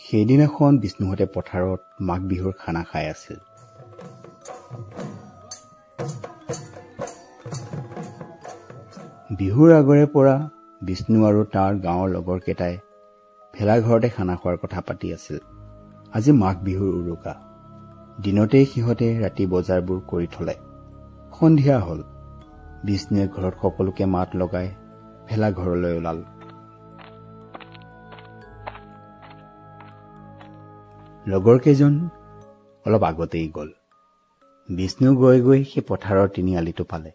সেইদিনাখন বিষ্ণুহঁতে পথাৰত মাঘ বিহুৰ খানা খাই আছিল। বিহুৰ আগৰে পৰা বিষ্ণু আৰু তাৰ গাঁৱৰ লগৰ কেইটাই ভেলাঘৰতে খানা খোৱাৰ কথা পাতি আছিল। আজি মাঘ বিহুৰ উৰুকা। দিনতেই সিহঁতে ৰাতি বজাৰবোৰ কৰি থলে। সন্ধিয়া হল। বিষ্ণুৱে ঘৰত সকলোকে মাত লগাই ভেলাঘৰলৈ ওলাল। লগৰ কেইজন অলপ আগতেই গল। বিষ্ণু গৈ গৈ সেই পথাৰৰ তিনিআলিটো পালে।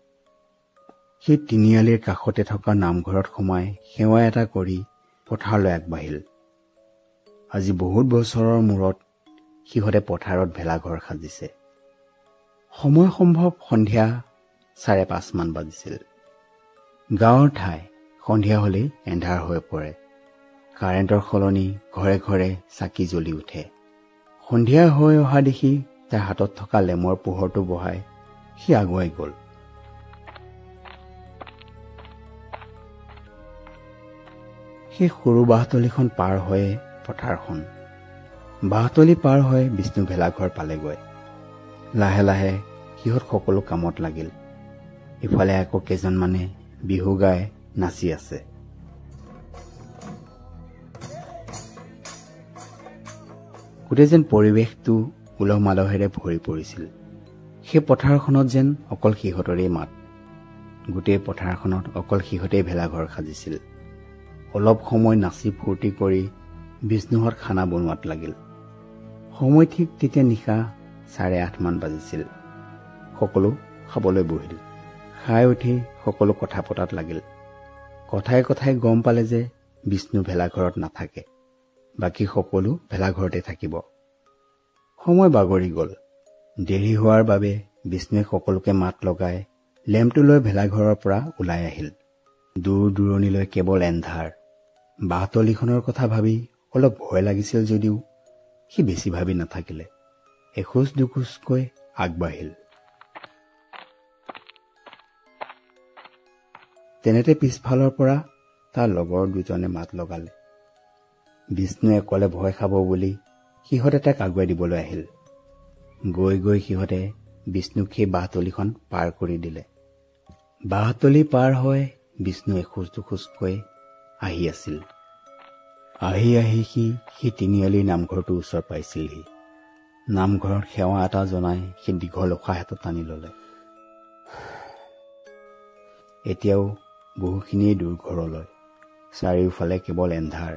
সেই তিনিআলিৰ কাষতে থকা নামঘৰত সোমাই সেৱা এটা কৰি পথাৰলৈ আগবাঢ়িল। আজি বহুত বছৰৰ মূৰত সিহঁতে পথাৰত ভেলাঘৰ সাজিছে। সময় সম্ভৱ সন্ধিয়া 5:30 বাজিছিল। গাঁৱৰ ঠাই সন্ধিয়া হলেই এন্ধাৰ হৈ পৰে। কাৰেণ্টৰ সলনি ঘৰে ঘৰে চাকি জ্বলি উঠে। সন্ধিয়া হৈ অহা দেখি তাৰ হাতত থকা লেমৰ পোহৰটো বহাই সি আগুৱাই গল। সেই সৰু বাঁহতলিখন পাৰ হৈ পথাৰখন। বাঁহতলি পাৰ হৈ বিষ্ণু ভেলাঘৰ পালেগৈ। লাহে লাহে সিহঁত সকলো কামত লাগিল। ইফালে আকৌ কেইজনমানে বিহু গাই নাচি আছে। গোটেই যেন পৰিৱেশটো উলহ মালহেৰে ভৰি পৰিছিল। সেই পথাৰখনত যেন অকল সিহঁতৰেই মাত। গোটেই পথাৰখনত অকল সিহঁতেই ভেলাঘৰ সাজিছিল। অলপ সময় নাচি ফূৰ্তি কৰি বিষ্ণুহঁত খানা বনোৱাত লাগিল। সময় ঠিক তেতিয়া নিশা 8:30 বাজিছিল। সকলো খাবলৈ বহিল। খাই উঠি সকলো কথা পতাত লাগিল। কথাই কথাই গম পালে যে বিষ্ণু ভেলাঘৰত নাথাকে। বাকী সকলো ভেলাঘৰতে থাকিব। সময় বাগৰি গল। দেৰি হোৱাৰ বাবে বিষ্ণুৱে সকলোকে মাত লগাই লেম্পটো লৈ ভেলাঘৰৰ পৰা ওলাই আহিল। দূৰ দূৰণিলৈ কেৱল এন্ধাৰ। বাঁহতলিখনৰ কথা ভাবি অলপ ভয় লাগিছিল যদিও সি বেছি ভাবি নাথাকিলে। এখোজ দুখোজকৈ আগবাঢ়িল। তেনেতে পিছফালৰ পৰা তাৰ লগৰ দুজনে মাত লগালে। বিষ্ণুৱে কলে ভয় খাব বুলি সিহঁতে তাক আগুৱাই দিবলৈ আহিল। গৈ গৈ সিহঁতে বিষ্ণুক সেই বাঁহতলিখন পাৰ কৰি দিলে। বাঁহতলি পাৰ হৈ বিষ্ণু এখোজ দুখোজকৈ আহি আছিল। আহি আহি সি তিনিআলিৰ নামঘৰটোৰ ওচৰ পাইছিলহি। নামঘৰত সেৱা এটা জনাই সি দীঘল উশাহ এটা টানি ললে। এতিয়াও বহুখিনিয়ে দূৰ ঘৰলৈ। চাৰিওফালে কেৱল এন্ধাৰ।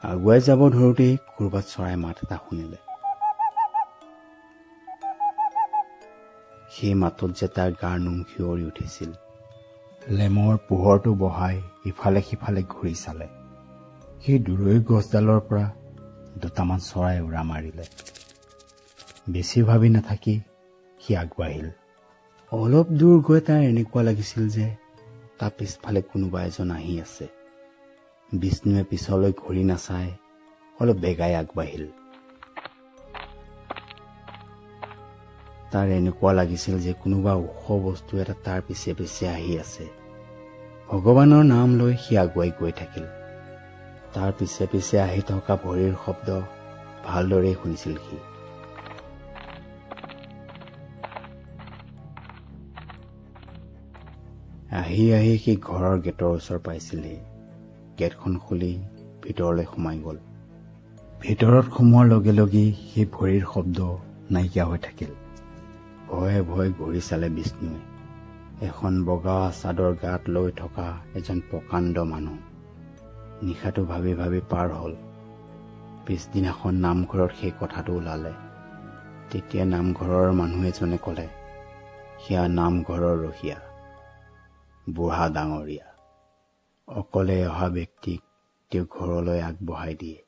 আগুৱাই যাব ধৰোতেই কৰবাত চৰাই মাত এটা শুনিলে। সেই মাতত যে তাৰ গাৰ নোম শিয়ৰি উঠিছিল। লেমৰ পোহৰটো বহাই ইফালে সিফালে ঘূৰি চালে। সেই দূৰৈ গছডালৰ পৰা দুটামান চৰাই উৰা মাৰিলে। বেছি ভাবি নাথাকি সি আগবাঢ়িল। অলপ দূৰ গৈ তাৰ এনেকুৱা লাগিছিল যে তাৰ পিছফালে কোনোবা এজন আহি আছে। বিষ্ণুৱে পিছলৈ ঘূৰি নাচাই অলপ বেগাই আগবাঢ়িল। তাৰ এনেকুৱা লাগিছিল যে কোনোবা ওখ বস্তু এটা তাৰ পিছে পিছে আহি আছে। ভগৱানৰ নাম লৈ সি আগুৱাই গৈ থাকিল। তাৰ পিছে পিছে আহি থকা ভৰিৰ শব্দ ভালদৰে শুনিছিল সি। আহি আহি সি ঘৰৰ গেটৰ ওচৰ পাইছিলহি। গেটখন খুলি ভিতৰলৈ সোমাই গল। ভিতৰত সোমোৱাৰ লগে লগেই সেই ভৰিৰ শব্দ নাইকিয়া হৈ থাকিল। ভয়ে ভয়ে ঘূৰি চালে বিষ্ণুৱে। এখন বগা চাদৰ গাত লৈ থকা এজন প্ৰকাণ্ড মানুহ। নিশাটো ভাবি ভাবি পাৰ হল। পিছদিনাখন নামঘৰত সেই কথাটো ওলালে। তেতিয়া নামঘৰৰ মানুহ এজনে কলে, সেয়া নামঘৰৰ ৰখীয়া, বুঢ়া ডাঙৰীয়া। অকলে অহা ব্যক্তিক তেওঁ ঘৰলৈ আগবঢ়াই দিয়ে।